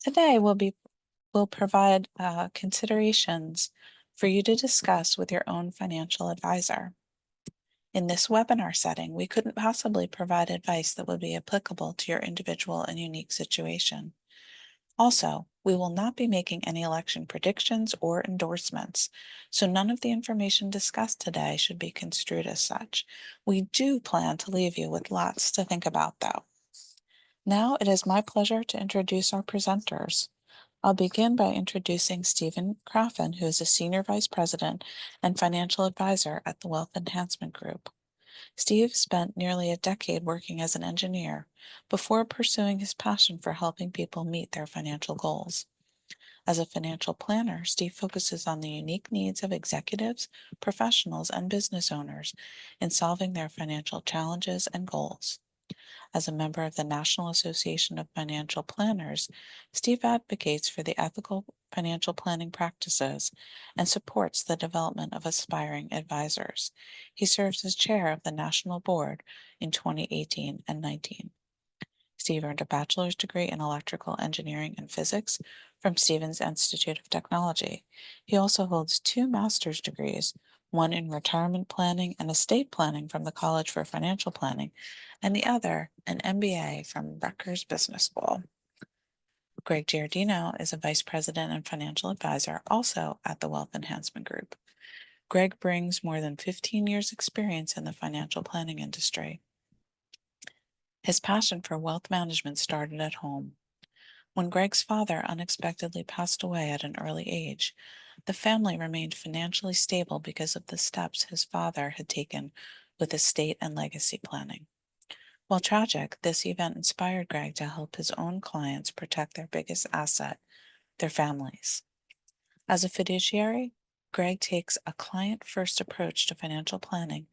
Today will provide considerations for you to discuss with your own financial advisor. In this webinar setting, we couldn't possibly provide advice that would be applicable to your individual and unique situation. Also, we will not be making any election predictions or endorsements, so none of the information discussed today should be construed as such. We do plan to leave you with lots to think about, though. Now it is my pleasure to introduce our presenters. I'll begin by introducing Stephen Craffen, who is a Senior Vice President and Financial Advisor at the Wealth Enhancement Group. Steve spent nearly a decade working as an engineer before pursuing his passion for helping people meet their financial goals. As a financial planner, Steve focuses on the unique needs of executives, professionals, and business owners in solving their financial challenges and goals. As a member of the National Association of Financial Planners, Steve advocates for the ethical financial planning practices and supports the development of aspiring advisors. He serves as chair of the National Board in 2018 and 19. Steve earned a bachelor's degree in electrical engineering and physics from Stevens Institute of Technology. He also holds 2 master's degrees, one in retirement planning and estate planning from the College for Financial Planning, and the other an MBA from Rutgers Business School. Greg Giardino is a vice president and financial advisor also at the Wealth Enhancement Group. Greg brings more than 15 years' experience in the financial planning industry. His passion for wealth management started at home. When Greg's father unexpectedly passed away at an early age, the family remained financially stable because of the steps his father had taken with estate and legacy planning. While tragic, this event inspired Greg to help his own clients protect their biggest asset, their families. As a fiduciary, Greg takes a client-first approach to financial planning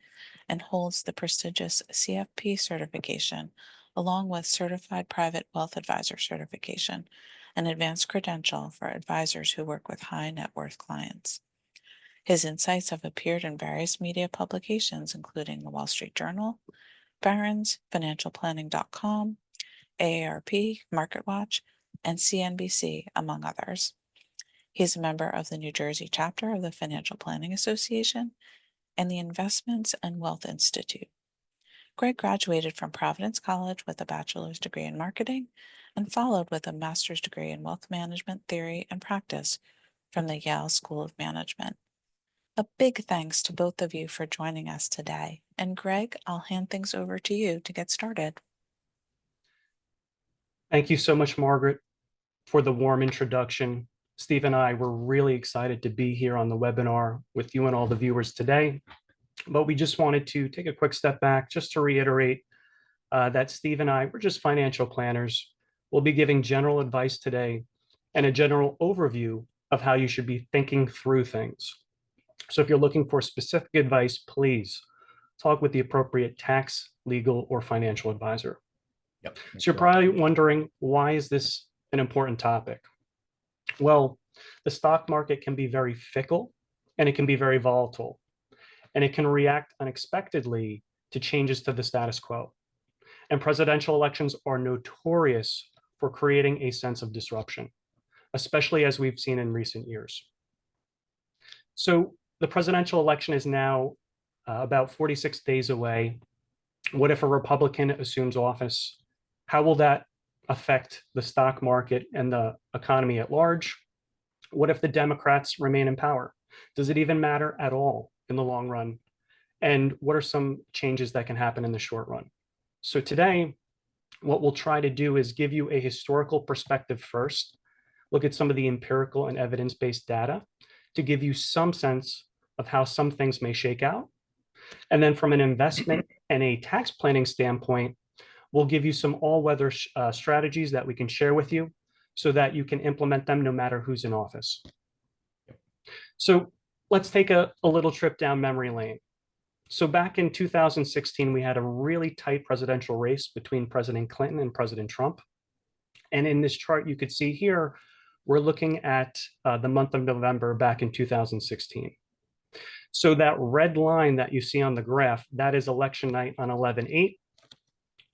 and holds the prestigious CFP certification, along with Certified Private Wealth Advisor certification, an advanced credential for advisors who work with high net worth clients. His insights have appeared in various media publications, including the Wall Street Journal, Barron's, FinancialPlanning.com, AARP, MarketWatch, and CNBC, among others. He is a member of the New Jersey chapter of the Financial Planning Association and the Investments and Wealth Institute. Greg graduated from Providence College with a bachelor's degree in marketing and followed with a master's degree in wealth management theory and practice from the Yale School of Management. A big thanks to both of you for joining us today. And Greg, I'll hand things over to you to get started. Thank you so much, Margaret, for the warm introduction. Steve and I were really excited to be here on the webinar with you and all the viewers today. But we just wanted to take a quick step back just to reiterate that Steve and I, we're just financial planners. We'll be giving general advice today and a general overview of how you should be thinking through things. So if you're looking for specific advice, please talk with the appropriate tax, legal, or financial advisor. Yep. So you're probably wondering, why is this an important topic? Well, the stock market can be very fickle and it can be very volatile, and it can react unexpectedly to changes to the status quo. And presidential elections are notorious for creating a sense of disruption, especially as we've seen in recent years. So the presidential election is now about 46 days away. What if a Republican assumes office? How will that affect the stock market and the economy at large? What if the Democrats remain in power? Does it even matter at all in the long run? And what are some changes that can happen in the short run? So today, what we'll try to do is give you a historical perspective first, look at some of the empirical and evidence-based data to give you some sense of how some things may shake out. And then from an investment and a tax planning standpoint, we'll give you some all-weather strategies that we can share with you so that you can implement them no matter who's in office. So let's take a little trip down memory lane. So back in 2016, we had a really tight presidential race between President Clinton and President Trump. And in this chart, you could see here, we're looking at the month of November back in 2016. So that red line that you see on the graph, that is election night on 11/8.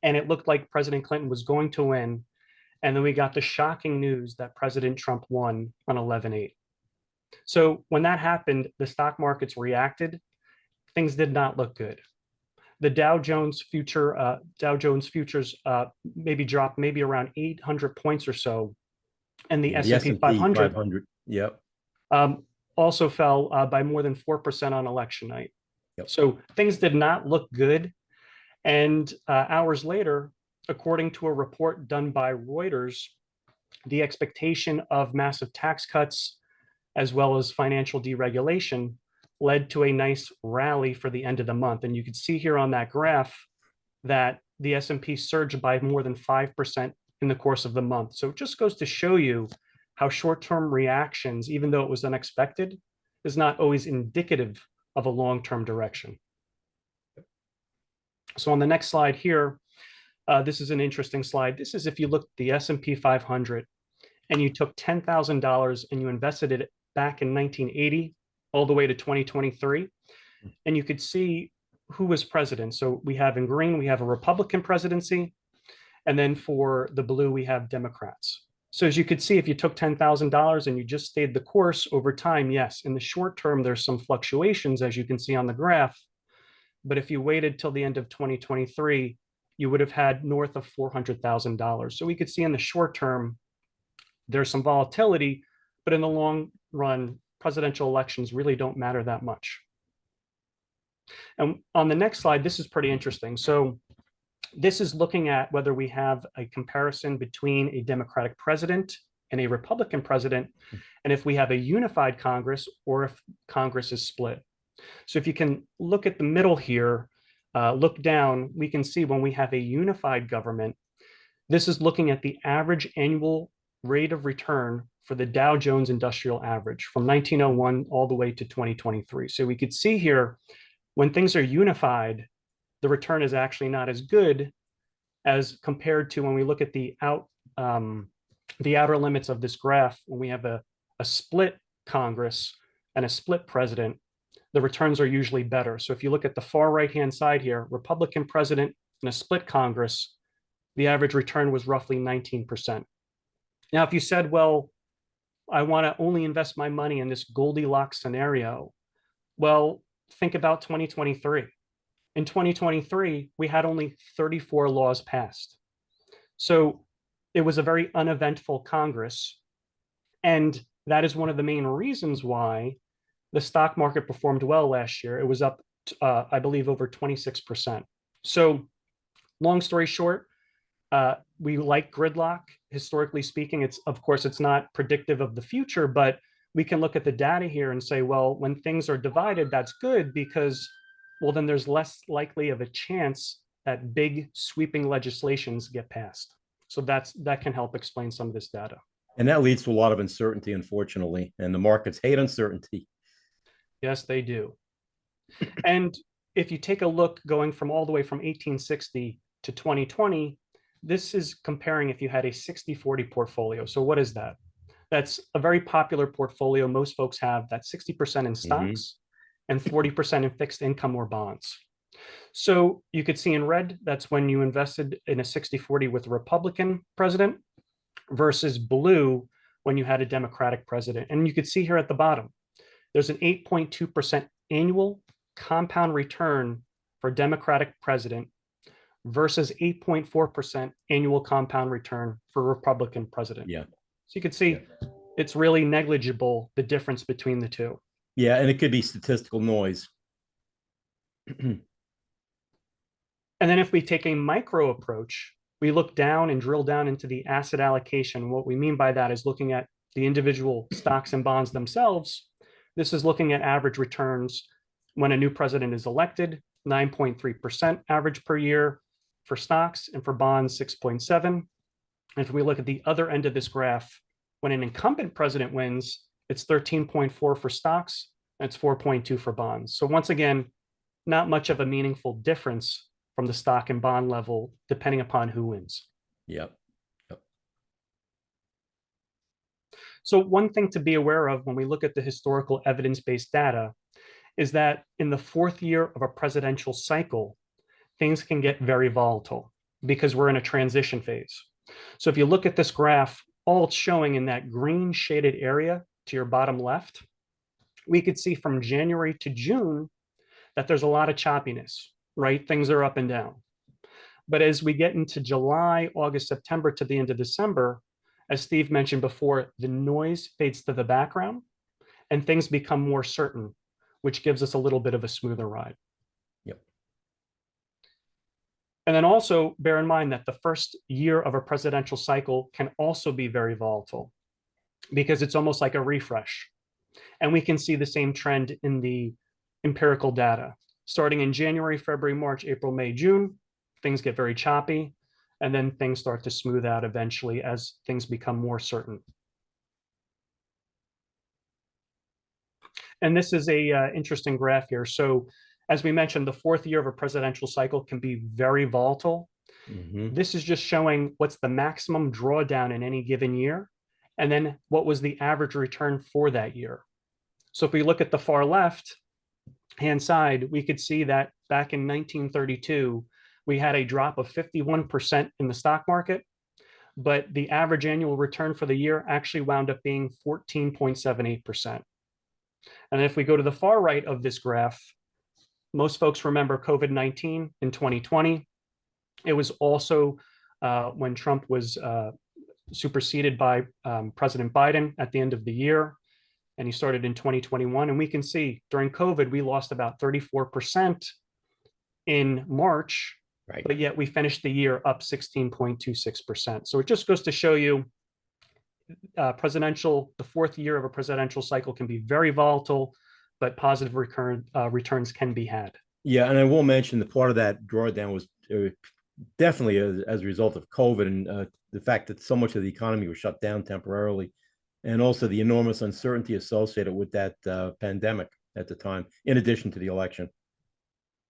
And it looked like President Clinton was going to win. And then we got the shocking news that President Trump won on 11/8. So when that happened, the stock markets reacted. Things did not look good. The Dow Jones futures maybe dropped maybe around 800 points or so, and the Yeah, the S&P S&P 500 500. Yep. Also fell by more than 4% on election night. Yep. So things did not look good. And hours later, according to a report done by Reuters, the expectation of massive tax cuts as well as financial deregulation led to a nice rally for the end of the month. And you can see here on that graph that the S&P surged by more than 5% in the course of the month. So it just goes to show you how short-term reactions, even though it was unexpected, is not always indicative of a long-term direction. So on the next slide here, this is an interesting slide. This is if you look at the S&P 500 and you took $10,000 and you invested it back in 1980 all the way to 2023, and you could see who was president. So we have in green, we have a Republican presidency, and then for the blue, we have Democrats. So as you could see, if you took $10,000 and you just stayed the course over time, yes, in the short term, there's some fluctuations, as you can see on the graph. But if you waited till the end of 2023, you would have had north of $400,000. So we could see in the short term, there's some volatility, but in the long run, presidential elections really don't matter that much. And on the next slide, this is pretty interesting. So this is looking at whether we have a comparison between a Democratic president and a Republican president, and if we have a unified Congress or if Congress is split. So if you can look at the middle here, look down, we can see when we have a unified government, this is looking at the average annual rate of return for the Dow Jones Industrial Average from 1901 all the way to 2023. So we could see here, when things are unified, the return is actually not as good as compared to when we look at the outer limits of this graph. When we have a split Congress and a split president, the returns are usually better. So if you look at the far right-hand side here, Republican president and a split Congress, the average return was roughly 19%. Now, if you said, well, I want to only invest my money in this Goldilocks scenario, well, think about 2023. In 2023, we had only 34 laws passed. So it was a very uneventful Congress. And that is one of the main reasons why the stock market performed well last year. It was up, I believe, over 26%. So long story short, we like gridlock. Historically speaking, of course, it's not predictive of the future, but we can look at the data here and say, well, when things are divided, that's good because, well, then there's less likely of a chance that big sweeping legislations get passed. So that can help explain some of this data. And that leads to a lot of uncertainty, unfortunately, and the markets hate uncertainty. Yes, they do. And if you take a look going from all the way from 1860 to 2020, this is comparing if you had a 60-40 portfolio. So what is that? That's a very popular portfolio. Most folks have that 60% in stocks and 40% in fixed income or bonds. So you could see in red, that's when you invested in a 60-40 with a Republican president versus blue when you had a Democratic president. And you could see here at the bottom, there's an 8.2% annual compound return for Democratic president versus 8.4% annual compound return for Republican president. Yeah. So you can see it's really negligible, the difference between the two. Yeah, and it could be statistical noise. And then if we take a micro approach, we look down and drill down into the asset allocation. What we mean by that is looking at the individual stocks and bonds themselves. This is looking at average returns when a new president is elected, 9.3% average per year for stocks, and for bonds, 6.7. And if we look at the other end of this graph, when an incumbent president wins, it's 13.4 for stocks, and it's 4.2 for bonds. So once again, not much of a meaningful difference from the stock and bond level, depending upon who wins. Yep. So one thing to be aware of when we look at the historical evidence-based data is that in the fourth year of a presidential cycle, things can get very volatile because we're in a transition phase. So if you look at this graph, all it's showing in that green shaded area to your bottom left, we could see from January to June that there's a lot of choppiness, right? Things are up and down. But as we get into July, August, September to the end of December, as Steve mentioned before, the noise fades to the background and things become more certain, which gives us a little bit of a smoother ride. Yep. And then also bear in mind that the first year of a presidential cycle can also be very volatile because it's almost like a refresh. And we can see the same trend in the empirical data. Starting in January, February, March, April, May, June, things get very choppy, and then things start to smooth out eventually as things become more certain. And this is a interesting graph here. So as we mentioned, the fourth year of a presidential cycle can be very volatile. This is just showing what's the maximum drawdown in any given year, and then what was the average return for that year. So if we look at the far left hand side, we could see that back in 1932, we had a drop of 51% in the stock market, but the average annual return for the year actually wound up being 14.78%. And if we go to the far right of this graph, most folks remember COVID-19 in 2020. It was also when Trump was superseded by President Biden at the end of the year, and he started in 2021. And we can see during COVID, we lost about 34% in March, Right. but yet we finished the year up 16.26%. So it just goes to show you the fourth year of a presidential cycle can be very volatile, but positive returns can be had. Yeah, and I will mention that part of that drawdown was definitely as a result of COVID and the fact that so much of the economy was shut down temporarily, and also the enormous uncertainty associated with that pandemic at the time, in addition to the election.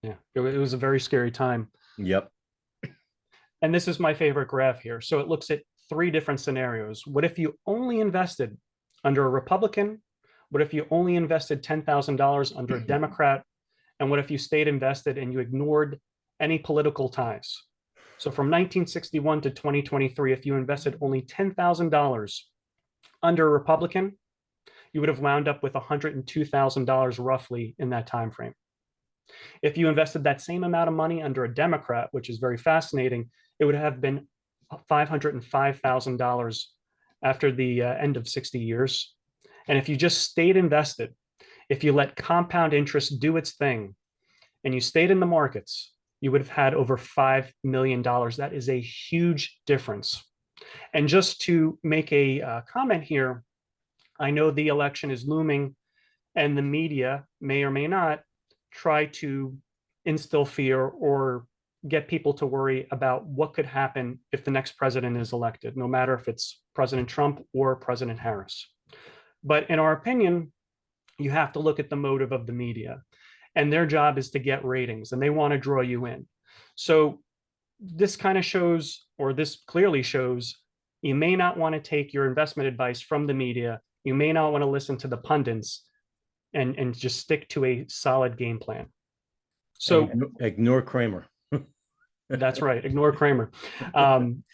Yeah, it was a very scary time. Yep. And this is my favorite graph here. So it looks at three different scenarios. What if you only invested under a Republican? What if you only invested $10,000 under a Democrat? And what if you stayed invested and you ignored any political ties? So from 1961 to 2023, if you invested only $10,000 under a Republican, you would have wound up with $102,000 roughly in that time frame. If you invested that same amount of money under a Democrat, which is very fascinating, it would have been $505,000 after the end of 60 years. And if you just stayed invested, if you let compound interest do its thing, and you stayed in the markets, you would have had over $5 million. That is a huge difference. And just to make a comment here, I know the election is looming, and the media may or may not try to instill fear or get people to worry about what could happen if the next president is elected, no matter if it's President Trump or President Harris. But in our opinion, you have to look at the motive of the media, and their job is to get ratings, and they want to draw you in. So this kind of shows, or this clearly shows, you may not want to take your investment advice from the media. You may not want to listen to the pundits and just stick to a solid game plan. So ignore Kramer. That's right. Ignore Kramer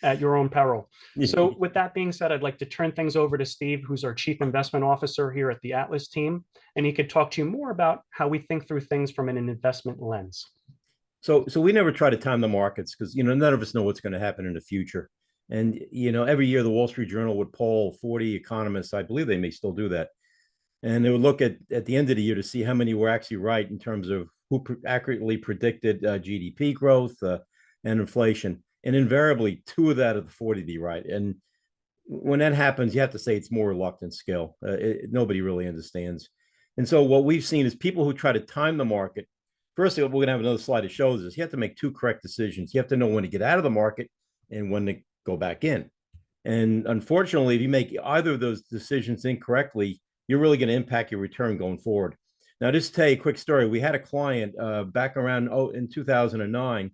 at your own peril. So with that being said, I'd like to turn things over to Steve, who's our Chief Investment Officer here at the Atlas team, and he could talk to you more about how we think through things from an investment lens. So we never try to time the markets because, none of us know what's going to happen in the future. And, every year the Wall Street Journal would poll 40 economists. I believe they may still do that. And they would look at the end of the year to see how many were actually right in terms of who accurately predicted GDP growth and inflation. And invariably, 2 of that of the 40 be right. And when that happens, you have to say it's more reluctant skill. Nobody really understands. And so what we've seen is people who try to time the market. Firstly, we're going to have another slide that shows this. You have to make 2 correct decisions. You have to know when to get out of the market and when to go back in. And unfortunately, if you make either of those decisions incorrectly, you're really going to impact your return going forward. Now, just to tell you a quick story. We had a client back around in 2009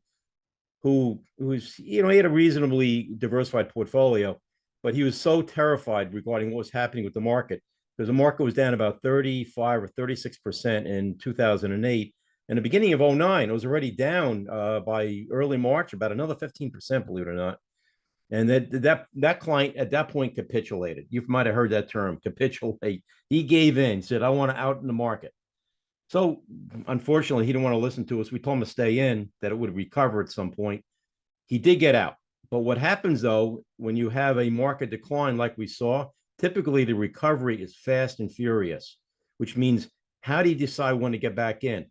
who's he had a reasonably diversified portfolio, but he was so terrified regarding what was happening with the market because the market was down about 35 or 36% in 2008. In the beginning of 2009, it was already down by early March about another 15%, believe it or not. And that client at that point capitulated. You might have heard that term, capitulate. He gave in, said, I want to out in the market. So unfortunately, he didn't want to listen to us. We told him to stay in, that it would recover at some point. He did get out. But what happens, though, when you have a market decline like we saw, typically the recovery is fast and furious, which means how do you decide when to get back in?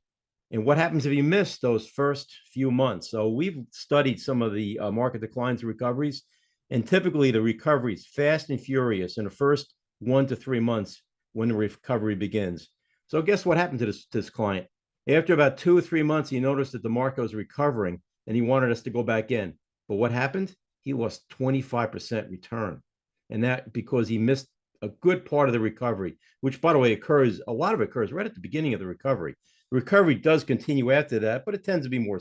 And what happens if you miss those first few months? So we've studied some of the market declines and recoveries, and typically the recovery is fast and furious in the first 1 to 3 months when the recovery begins. So guess what happened to this client? After about 2 or 3 months, he noticed that the market was recovering and he wanted us to go back in. But what happened? He lost 25% return. And that because he missed a good part of the recovery, which, by the way, a lot of it occurs right at the beginning of the recovery. The recovery does continue after that, but it tends to be more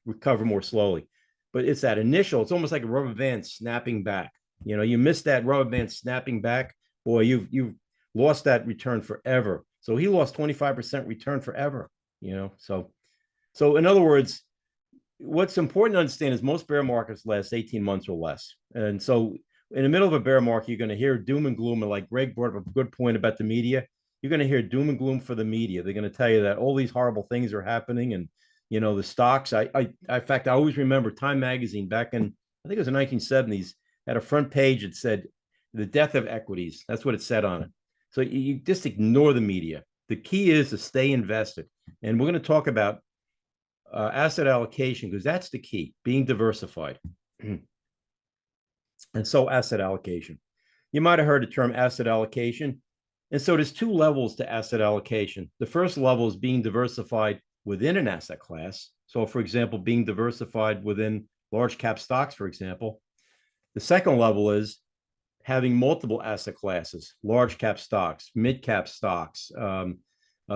recover more slowly. But it's that initial, it's almost like a rubber band snapping back. You know, you miss that rubber band snapping back, boy, you've lost that return forever. So he lost 25% return forever, you know. So in other words, what's important to understand is most bear markets last 18 months or less. And so in the middle of a bear market, you're going to hear doom and gloom. And like Greg brought up a good point about the media, you're going to hear doom and gloom for the media. They're going to tell you that all these horrible things are happening. And, you know, the stocks, in fact, I always remember Time Magazine back in, I think it was the 1970s, had a front page that said the death of equities. That's what it said on it. So you just ignore the media. The key is to stay invested. And we're going to talk about asset allocation, because that's the key, being diversified. And so asset allocation. You might have heard the term asset allocation. And so there's 2 levels to asset allocation. The first level is being diversified within an asset class. So for example, being diversified within large cap stocks, for example. The second level is having multiple asset classes, large cap stocks, mid cap stocks,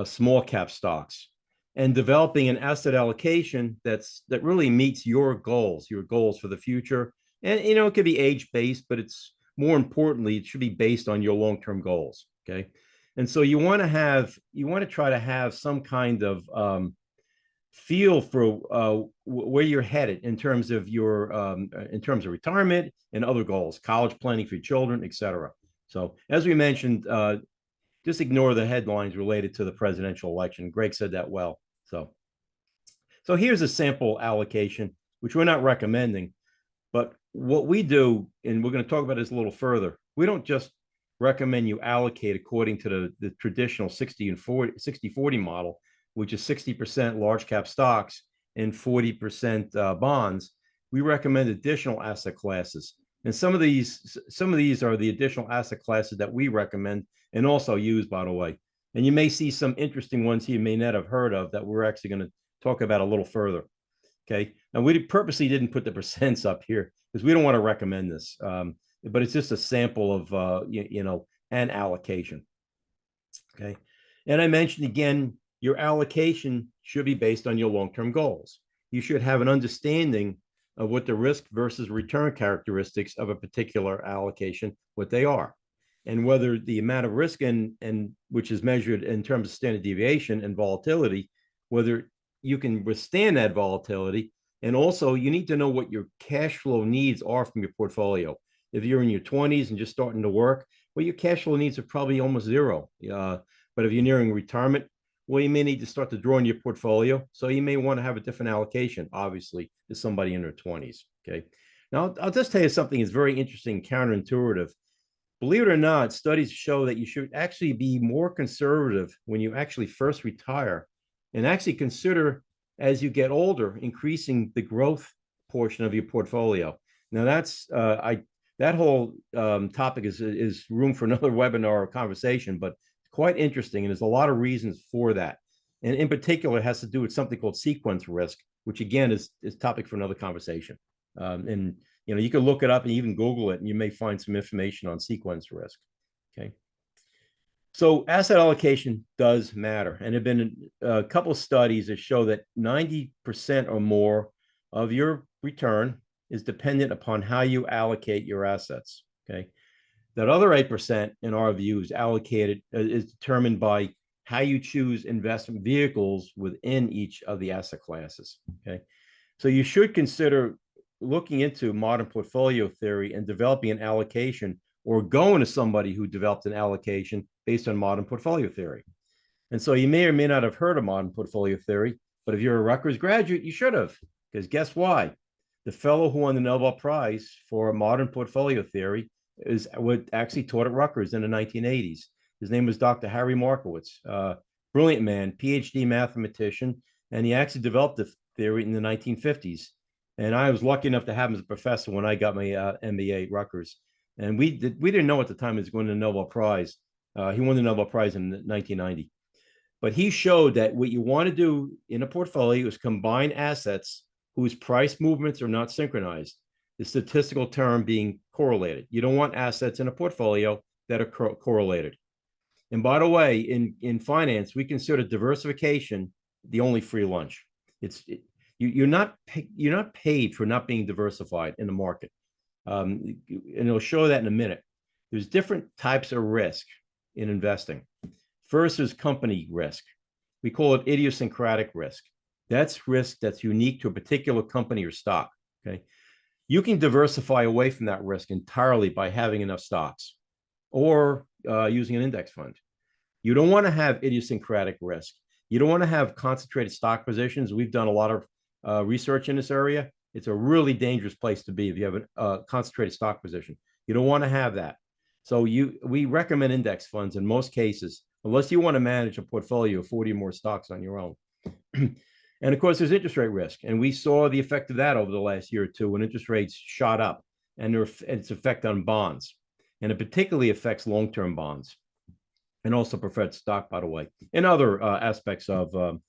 small cap stocks, and developing an asset allocation that really meets your goals for the future. And, you know, it could be age-based, but it's more importantly, it should be based on your long-term goals, okay? And so you want to try to have some kind of feel for where you're headed in terms of retirement and other goals, college planning for your children, etc. So as we mentioned, just ignore the headlines related to the presidential election. Greg said that well. So here's a sample allocation, which we're not recommending, but what we do, and we're going to talk about this a little further, we don't just recommend you allocate according to the traditional 60-40 model, which is 60% large cap stocks and 40% bonds. We recommend additional asset classes. And some of these are the additional asset classes that we recommend and also use, by the way. And you may see some interesting ones you may not have heard of that we're actually going to talk about a little further. Okay. Now, we purposely didn't put the percents up here because we don't want to recommend this, but it's just a sample of, an allocation. Okay. And I mentioned again, your allocation should be based on your long-term goals. You should have an understanding of what the risk versus return characteristics of a particular allocation, what they are, and whether the amount of risk and which is measured in terms of standard deviation and volatility, whether you can withstand that volatility. And also you need to know what your cash flow needs are from your portfolio. If you're in your 20s and just starting to work, well, your cash flow needs are probably almost zero. But if you're nearing retirement, well, you may need to start to draw in your portfolio. So you may want to have a different allocation, obviously, to somebody in their 20s. Okay. Now, I'll just tell you something that's very interesting, counterintuitive. Believe it or not, studies show that you should actually be more conservative when you actually first retire, and actually consider, as you get older, increasing the growth portion of your portfolio. Now, that whole topic is room for another webinar or conversation, but quite interesting, and there's a lot of reasons for that. And in particular, it has to do with something called sequence risk, which again is topic for another conversation. And you can look it up and even Google it, and you may find some information on sequence risk. Okay. So asset allocation does matter, and there have been a couple of studies that show that 90% or more of your return is dependent upon how you allocate your assets. Okay. That other 8%, in our view, is determined by how you choose investment vehicles within each of the asset classes. Okay. So you should consider looking into modern portfolio theory and developing an allocation, or going to somebody who developed an allocation based on modern portfolio theory. And so you may or may not have heard of modern portfolio theory, but if you're a Rutgers graduate, you should have, because guess why? The fellow who won the Nobel Prize for modern portfolio theory is what actually taught at Rutgers in the 1980s. His name was Dr. Harry Markowitz, brilliant man, PhD mathematician, and he actually developed the theory in the 1950s. And I was lucky enough to have him as a professor when I got my MBA at Rutgers. And we didn't know at the time he was going to the Nobel Prize. He won the Nobel Prize in 1990. But he showed that what you want to do in a portfolio is combine assets whose price movements are not synchronized, the statistical term being correlated. You don't want assets in a portfolio that are correlated. And by the way, in finance, we consider diversification the only free lunch. You're not paid for not being diversified in the market. And it'll show that in a minute. There's different types of risk in investing. First is company risk. We call it idiosyncratic risk. That's risk that's unique to a particular company or stock. Okay. You can diversify away from that risk entirely by having enough stocks or using an index fund. You don't want to have idiosyncratic risk. You don't want to have concentrated stock positions. We've done a lot of research in this area. It's a really dangerous place to be if you have a concentrated stock position. You don't want to have that. So we recommend index funds in most cases, unless you want to manage a portfolio of 40 or more stocks on your own. And of course, there's interest rate risk. And we saw the effect of that over the last year or two when interest rates shot up, and its effect on bonds. And it particularly affects long-term bonds and also preferred stock, by the way, and other aspects of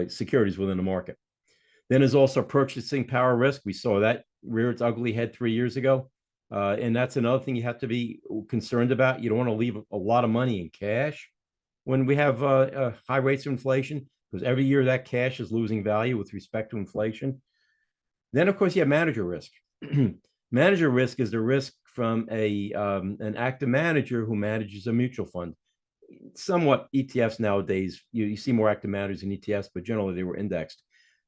securities within the market. Then there's also purchasing power risk. We saw that rear its ugly head 3 years ago. And that's another thing you have to be concerned about. You don't want to leave a lot of money in cash when we have high rates of inflation, because every year that cash is losing value with respect to inflation. Then, of course, you have manager risk. Manager risk is the risk from an active manager who manages a mutual fund. Somewhat ETFs nowadays, you see more active managers in ETFs, but generally they were indexed.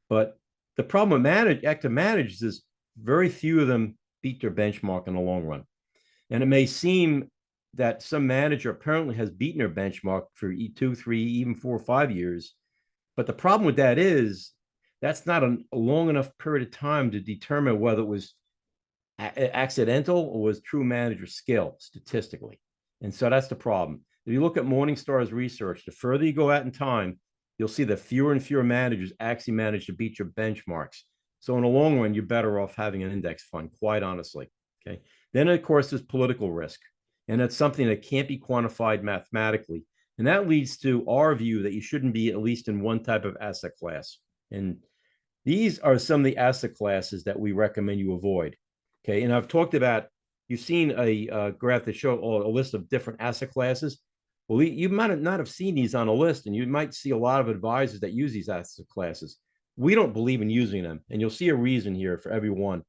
But the problem with active managers is very few of them beat their benchmark in the long run. And it may seem that some manager apparently has beaten their benchmark for 2, 3, even 4 or 5 years. But the problem with that is that's not a long enough period of time to determine whether it was accidental or was true manager skill statistically. And so that's the problem. If you look at Morningstar's research, the further you go out in time, you'll see that fewer and fewer managers actually manage to beat your benchmarks. So in the long run, you're better off having an index fund, quite honestly. Okay. Then, of course, there's political risk. And that's something that can't be quantified mathematically. And that leads to our view that you shouldn't be at least in one type of asset class. And these are some of the asset classes that we recommend you avoid. Okay. And I've talked about, you've seen a graph that shows a list of different asset classes. Well, you might not have seen these on a list, and you might see a lot of advisors that use these asset classes. We don't believe in using them, and you'll see a reason here for every one.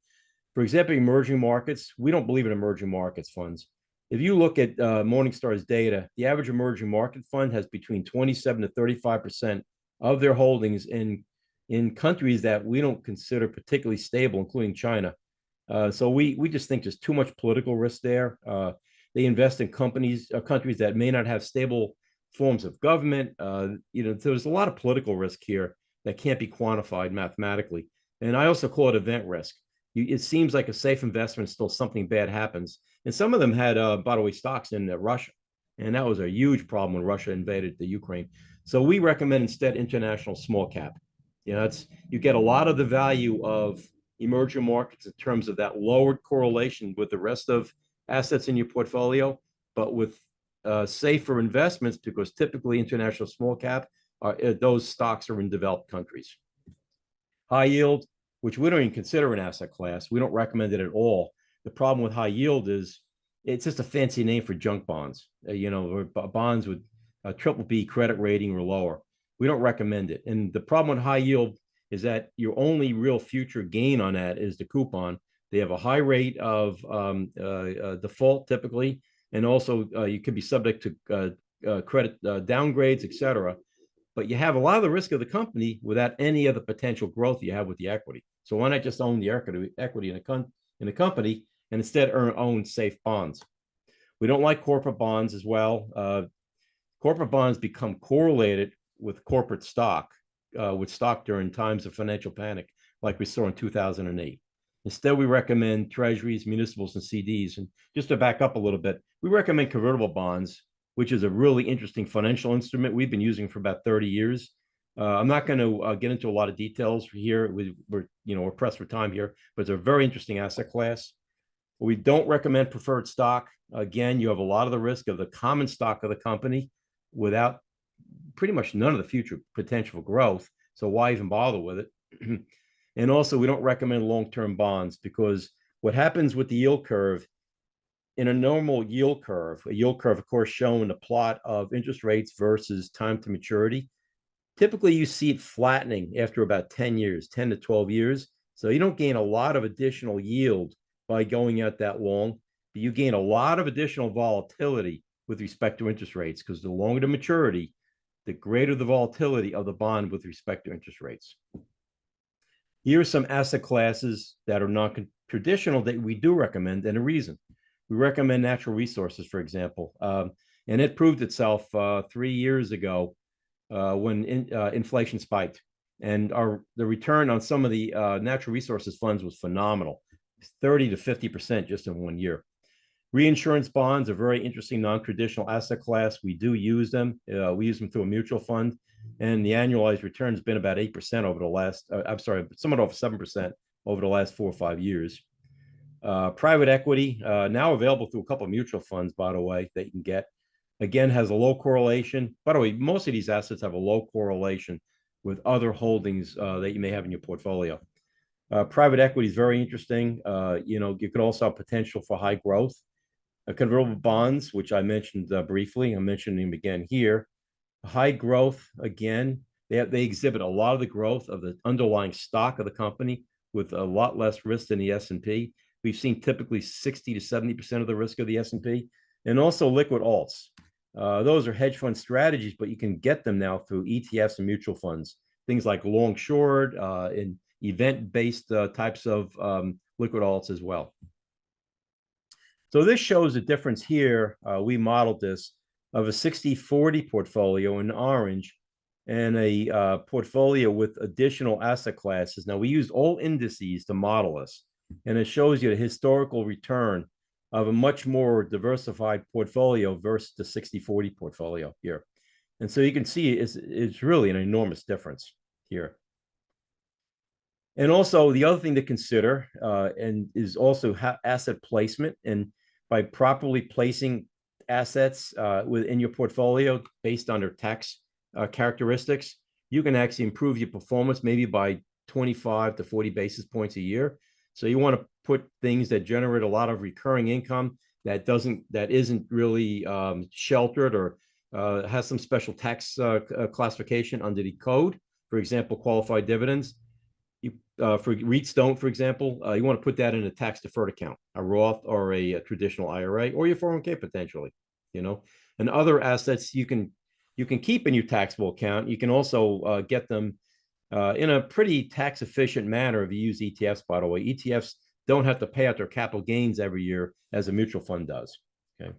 For example, emerging markets, we don't believe in emerging markets funds. If you look at Morningstar's data, the average emerging market fund has between 27 to 35% of their holdings in countries that we don't consider particularly stable, including China. So we just think there's too much political risk there. They invest in countries that may not have stable forms of government. There's a lot of political risk here that can't be quantified mathematically. And I also call it event risk. It seems like a safe investment until something bad happens. And some of them had, by the way, stocks in Russia. And that was a huge problem when Russia invaded the Ukraine. So we recommend instead international small cap. You get a lot of the value of emerging markets in terms of that lowered correlation with the rest of assets in your portfolio, but with safer investments, because typically international small cap, those stocks are in developed countries. High yield, which we don't even consider an asset class. We don't recommend it at all. The problem with high yield is it's just a fancy name for junk bonds, bonds with a BBB credit rating or lower. We don't recommend it. And the problem with high yield is that your only real future gain on that is the coupon. They have a high rate of default typically, and also you could be subject to credit downgrades, et cetera. But you have a lot of the risk of the company without any of the potential growth you have with the equity. So why not just own the equity in a company and instead own safe bonds? We don't like corporate bonds as well. Corporate bonds become correlated with corporate stock, with stock during times of financial panic, like we saw in 2008. Instead, we recommend treasuries, municipals, and CDs. And just to back up a little bit, we recommend convertible bonds, which is a really interesting financial instrument we've been using for about 30 years. I'm not going to get into a lot of details here. We're pressed for time here, but it's a very interesting asset class. We don't recommend preferred stock. Again, you have a lot of the risk of the common stock of the company without pretty much none of the future potential growth. So why even bother with it? And also, we don't recommend long-term bonds because what happens with the yield curve, in a normal yield curve, a yield curve, of course, showing the plot of interest rates versus time to maturity, typically you see it flattening after about 10 years, 10 to 12 years. So you don't gain a lot of additional yield by going out that long, but you gain a lot of additional volatility with respect to interest rates because the longer the maturity, the greater the volatility of the bond with respect to interest rates. Here are some asset classes that are non-traditional that we do recommend, and a reason. We recommend natural resources, for example, and it proved itself 3 years ago when inflation spiked, and the return on some of the natural resources funds was phenomenal, 30 to 50% just in 1 year. Reinsurance bonds are very interesting non-traditional asset class. We do use them. We use them through a mutual fund, and the annualized return has been about 8% over the last, somewhat over 7% over the last 4 or 5 years. Private equity, now available through a couple of mutual funds, by the way, that you can get. Again, has a low correlation. By the way, most of these assets have a low correlation with other holdings that you may have in your portfolio. Private equity is very interesting. You could also have potential for high growth. Convertible bonds, which I mentioned briefly, I'm mentioning them again here. High growth, again, they exhibit a lot of the growth of the underlying stock of the company with a lot less risk than the S&P. We've seen typically 60 to 70% of the risk of the S&P, and also liquid alts. Those are hedge fund strategies, but you can get them now through ETFs and mutual funds, things like long short and event-based types of liquid alts as well. So this shows a difference here. We modeled this of a 60-40 portfolio in orange and a portfolio with additional asset classes. Now, we used all indices to model this, and it shows you the historical return of a much more diversified portfolio versus the 60-40 portfolio here. And so you can see it's really an enormous difference here. And also the other thing to consider and is also asset placement. And by properly placing assets within your portfolio based on their tax characteristics, you can actually improve your performance maybe by 25 to 40 basis points a year. So you want to put things that generate a lot of recurring income that isn't really sheltered or has some special tax classification under the code. For example, qualified dividends. For REITs don't, for example, you want to put that in a tax deferred account, a Roth or a traditional IRA, or your 401k potentially, and other assets you can keep in your taxable account. You can also get them in a pretty tax efficient manner if you use ETFs, by the way. ETFs don't have to pay out their capital gains every year as a mutual fund does. Okay.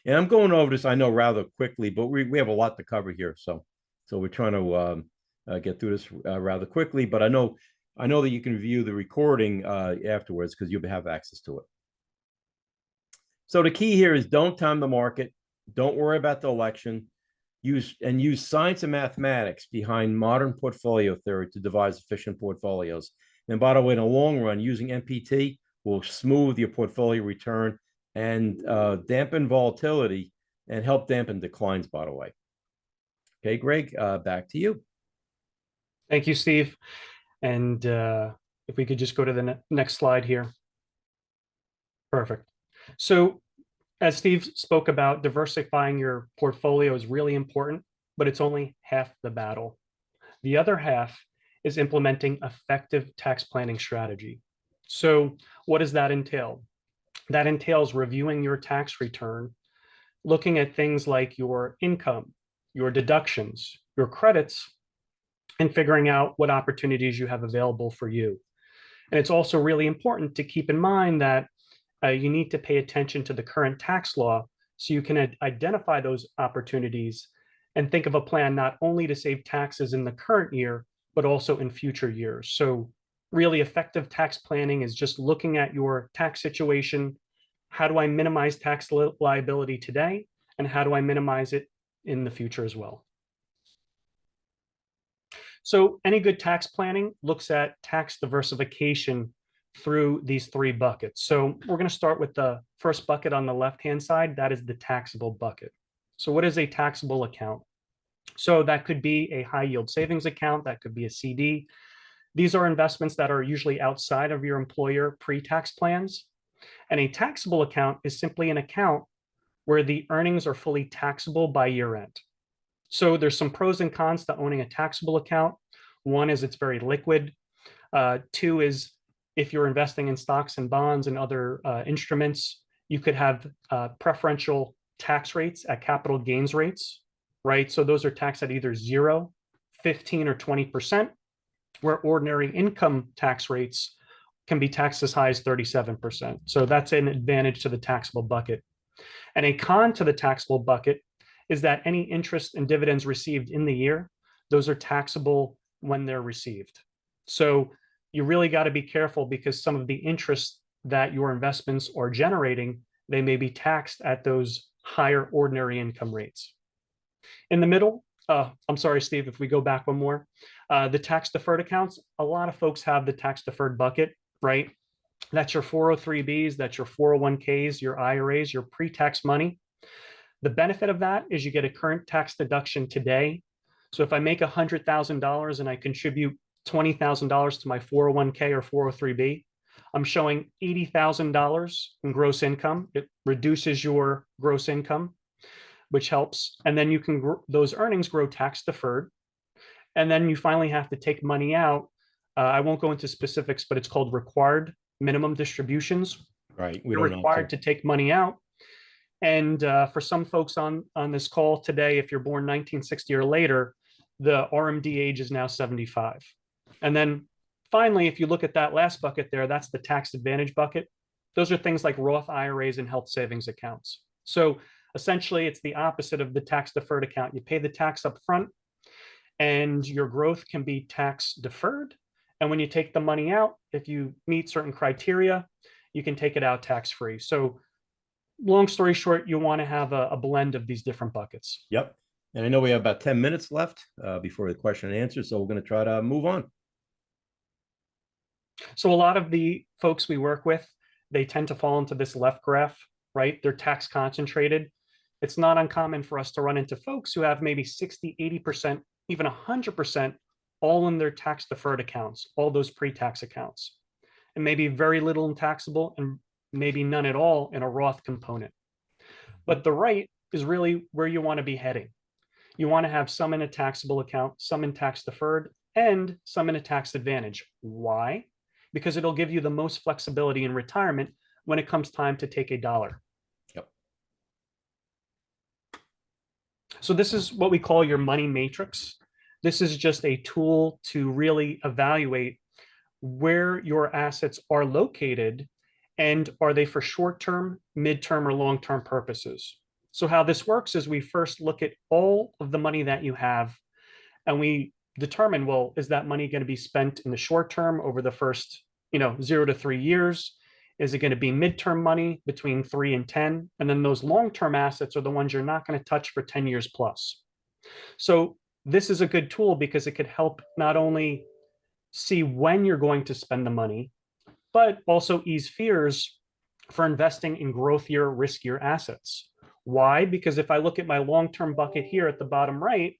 And I'm going over this, I know, rather quickly, but we have a lot to cover here. So we're trying to get through this rather quickly, but I know that you can view the recording afterwards because you'll have access to it. So the key here is don't time the market. Don't worry about the election. Use science and mathematics behind modern portfolio theory to devise efficient portfolios. And by the way, in the long run, using MPT will smooth your portfolio return and dampen volatility and help dampen declines, by the way. Okay, Greg, back to you. Thank you, Steve. And if we could just go to the next slide here. Perfect. So as Steve spoke about, diversifying your portfolio is really important, but it's only half the battle. The other half is implementing effective tax planning strategy. So what does that entail? That entails reviewing your tax return, looking at things like your income, your deductions, your credits, and figuring out what opportunities you have available for you. And it's also really important to keep in mind that you need to pay attention to the current tax law so you can identify those opportunities and think of a plan not only to save taxes in the current year, but also in future years. So really effective tax planning is just looking at your tax situation. How do I minimize tax liability today? And how do I minimize it in the future as well? So any good tax planning looks at tax diversification through these three buckets. So we're going to start with the first bucket on the left-hand side. That is the taxable bucket. So what is a taxable account? So that could be a high yield savings account. That could be a CD. These are investments that are usually outside of your employer pre-tax plans. And a taxable account is simply an account where the earnings are fully taxable by year end. So there's some pros and cons to owning a taxable account. One is it's very liquid. Two is if you're investing in stocks and bonds and other instruments, you could have preferential tax rates at capital gains rates, right? So those are taxed at either 0, 15, or 20%, where ordinary income tax rates can be taxed as high as 37%. So that's an advantage to the taxable bucket. And a con to the taxable bucket is that any interest and dividends received in the year, those are taxable when they're received. So you really got to be careful because some of the interest that your investments are generating, they may be taxed at those higher ordinary income rates. In the middle, I'm sorry, Steve, if we go back one more, the tax deferred accounts, a lot of folks have the tax deferred bucket, right? That's your 403Bs, that's your 401Ks, your IRAs, your pre-tax money. The benefit of that is you get a current tax deduction today. So if I make $100,000 and I contribute $20,000 to my 401K or 403B, I'm showing $80,000 in gross income. It reduces your gross income, which helps. And then you can, those earnings grow tax deferred. And then you finally have to take money out. I won't go into specifics, but it's called required minimum distributions. Right. You're required to take money out. And for some folks on this call today, if you're born 1960 or later, the RMD age is now 75. And then finally, if you look at that last bucket there, that's the tax advantage bucket. Those are things like Roth IRAs and health savings accounts. So essentially, it's the opposite of the tax deferred account. You pay the tax up front and your growth can be tax deferred. And when you take the money out, if you meet certain criteria, you can take it out tax free. So long story short, you want to have a blend of these different buckets. Yep. And I know we have about 10 minutes left before the question and answer. So we're going to try to move on. So a lot of the folks we work with, they tend to fall into this left graph, right? They're tax concentrated. It's not uncommon for us to run into folks who have maybe 60, 80%, even 100% all in their tax deferred accounts, all those pre-tax accounts, and maybe very little in taxable and maybe none at all in a Roth component. But the right is really where you want to be heading. You want to have some in a taxable account, some in tax deferred, and some in a tax advantage. Why? Because it'll give you the most flexibility in retirement when it comes time to take a dollar. Yep. So this is what we call your money matrix. This is just a tool to really evaluate where your assets are located and are they for short-term, mid-term, or long-term purposes. So how this works is we first look at all of the money that you have and we determine, well, is that money going to be spent in the short term over the first 0 to 3 years? Is it going to be midterm money between 3 and 10? And then those long-term assets are the ones you're not going to touch for 10 years plus. So this is a good tool because it could help not only see when you're going to spend the money, but also ease fears for investing in growthier, riskier assets. Why? Because if I look at my long-term bucket here at the bottom right,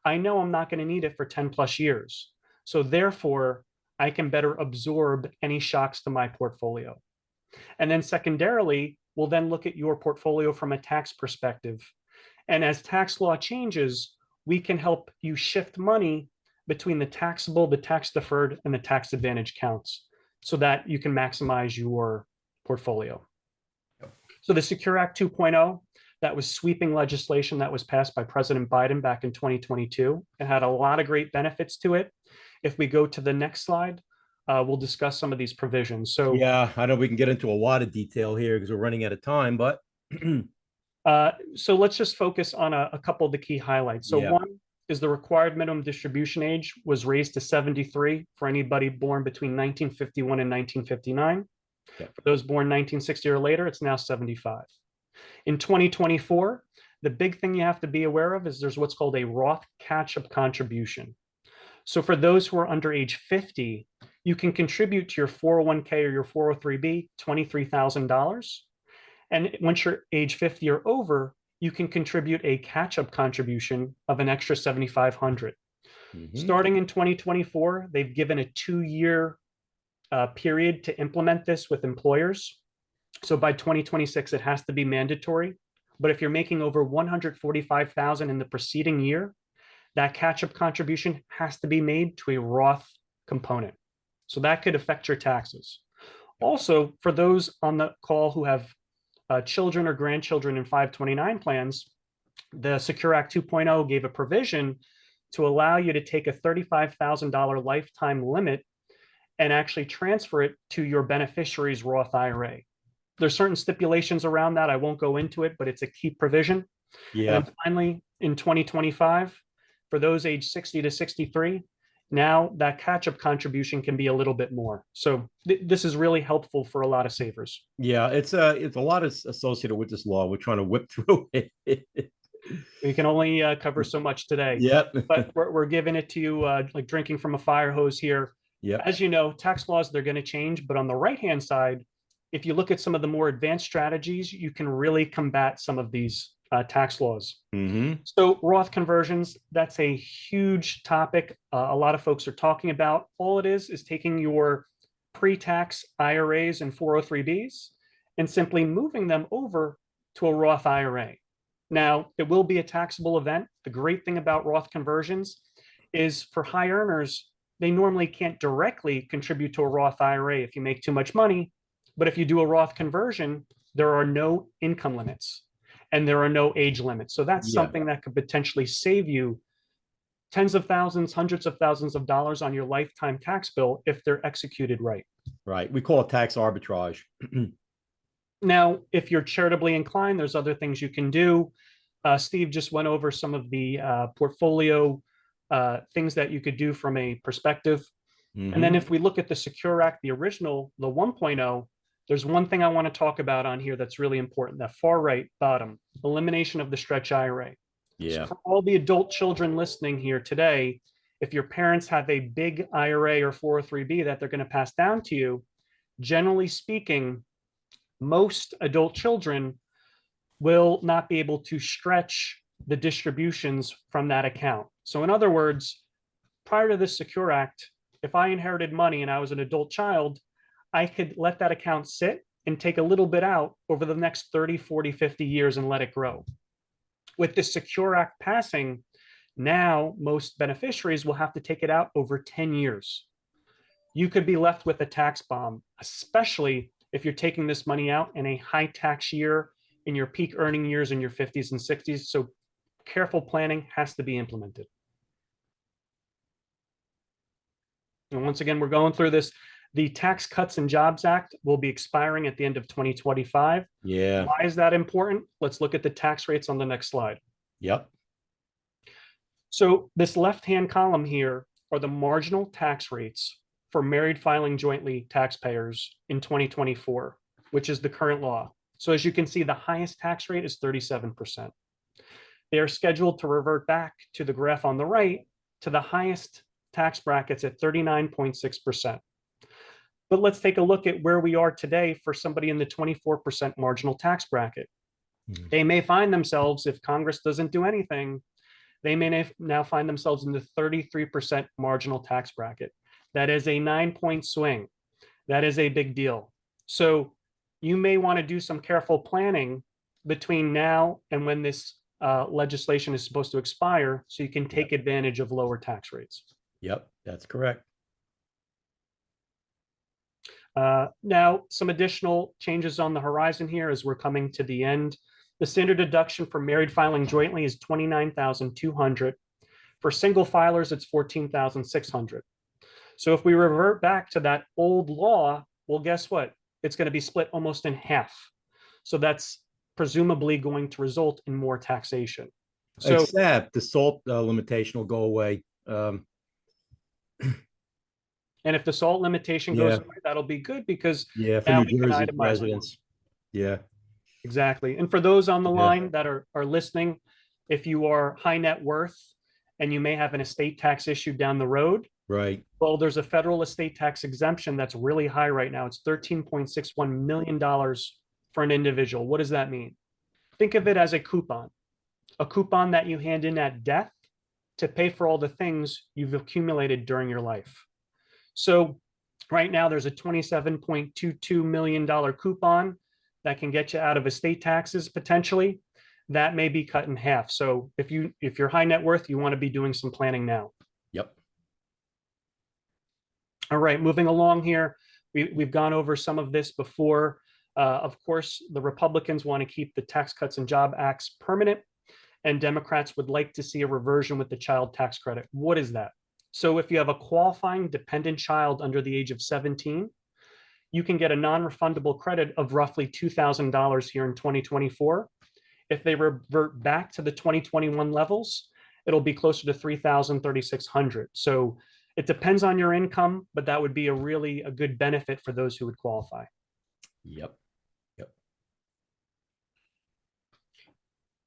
I know I'm not going to need it for 10 plus years. So therefore, I can better absorb any shocks to my portfolio. And then secondarily, we'll then look at your portfolio from a tax perspective. And as tax law changes, we can help you shift money between the taxable, the tax deferred, and the tax advantage counts so that you can maximize your portfolio. So the Secure Act 2.0, that was sweeping legislation that was passed by President Biden back in 2022. It had a lot of great benefits to it. If we go to the next slide, we'll discuss some of these provisions. So Yeah, I know we can get into a lot of detail here because we're running out of time, but so let's just focus on a couple of the key highlights. So yeah. one is the required minimum distribution age was raised to 73 for anybody born between 1951 and 1959. Yeah. For those born 1960 or later, it's now 75. In 2024, the big thing you have to be aware of is there's what's called a Roth catch-up contribution. So for those who are under age 50, you can contribute to your 401k or your 403b $23,000. And once you're age 50 or over, you can contribute a catch-up contribution of an extra 7,500. Starting in 2024, they've given a 2-year period to implement this with employers. So by 2026, it has to be mandatory. But if you're making over 145,000 in the preceding year, that catch-up contribution has to be made to a Roth component. So that could affect your taxes. Also, for those on the call who have children or grandchildren in 529 plans, the Secure Act 2.0 gave a provision to allow you to take a $35,000 lifetime limit and actually transfer it to your beneficiary's Roth IRA. There's certain stipulations around that. I won't go into it, but it's a key provision. Yeah. And then finally, in 2025, for those age 60 to 63, now that catch-up contribution can be a little bit more. So this is really helpful for a lot of savers. Yeah, it's a lot associated with this law. We're trying to whip through it. We can only cover so much today. Yep. But we're giving it to you like drinking from a fire hose here. Yep. As you know, tax laws, they're going to change. But on the right-hand side, if you look at some of the more advanced strategies, you can really combat some of these tax laws. So Roth conversions, that's a huge topic. A lot of folks are talking about. All it is taking your pre-tax IRAs and 403Bs and simply moving them over to a Roth IRA. Now, it will be a taxable event. The great thing about Roth conversions is for high earners, they normally can't directly contribute to a Roth IRA if you make too much money. But if you do a Roth conversion, there are no income limits and there are no age limits. So that's something that could potentially save you tens of thousands, hundreds of thousands of dollars on your lifetime tax bill if they're executed right. Right. We call it tax arbitrage. Now, if you're charitably inclined, there's other things you can do. Steve just went over some of the portfolio things that you could do from a perspective. And then if we look at the Secure Act, the original, the 1.0, there's one thing I want to talk about on here that's really important, that far right bottom, elimination of the stretch IRA. Yeah. So for all the adult children listening here today, if your parents have a big IRA or 403B that they're going to pass down to you, generally speaking, most adult children will not be able to stretch the distributions from that account. So in other words, prior to this Secure Act, if I inherited money and I was an adult child, I could let that account sit and take a little bit out over the next 30, 40, 50 years and let it grow. With the Secure Act passing, now most beneficiaries will have to take it out over 10 years. You could be left with a tax bomb, especially if you're taking this money out in a high tax year in your peak earning years in your 50s and 60s. So careful planning has to be implemented. And once again, we're going through this. The Tax Cuts and Jobs Act will be expiring at the end of 2025. Yeah. Why is that important? Let's look at the tax rates on the next slide. Yep. So this left-hand column here are the marginal tax rates for married filing jointly taxpayers in 2024, which is the current law. So as you can see, the highest tax rate is 37%. They are scheduled to revert back to the graph on the right to the highest tax brackets at 39.6%. But let's take a look at where we are today for somebody in the 24% marginal tax bracket. They may find themselves, if Congress doesn't do anything, they may now find themselves in the 33% marginal tax bracket. That is a 9-point swing. That is a big deal. So you may want to do some careful planning between now and when this legislation is supposed to expire so you can take advantage of lower tax rates. Yep, that's correct. Now, some additional changes on the horizon here as we're coming to the end. The standard deduction for married filing jointly is $29,200. For single filers, it's $14,600. So if we revert back to that old law, well, guess what? It's going to be split almost in half. So that's presumably going to result in more taxation. So, Except the salt limitation will go away. and if the salt limitation goes Yeah. away, that'll be good because Yeah, for now New we can Jersey itemize more. residents. Yeah. Exactly. And for those on the Yeah. line that are listening, if you are high net worth and you may have an estate tax issue down the road, Right. well, there's a federal estate tax exemption that's really high right now. It's $13.61 million for an individual. What does that mean? Think of it as a coupon that you hand in at death to pay for all the things you've accumulated during your life. So right now there's a $27.22 million coupon that can get you out of estate taxes potentially. That may be cut in half. So if you're high net worth, you want to be doing some planning now. Yep. All right, moving along here. We've gone over some of this before. Of course, the Republicans want to keep the Tax Cuts and Job Acts permanent, and Democrats would like to see a reversion with the child tax credit. What is that? So if you have a qualifying dependent child under the age of 17, you can get a non-refundable credit of roughly $2,000 here in 2024. If they revert back to the 2021 levels, it'll be closer to $3,000, $3,600. So it depends on your income, but that would be a good benefit for those who would qualify. Yep. Yep.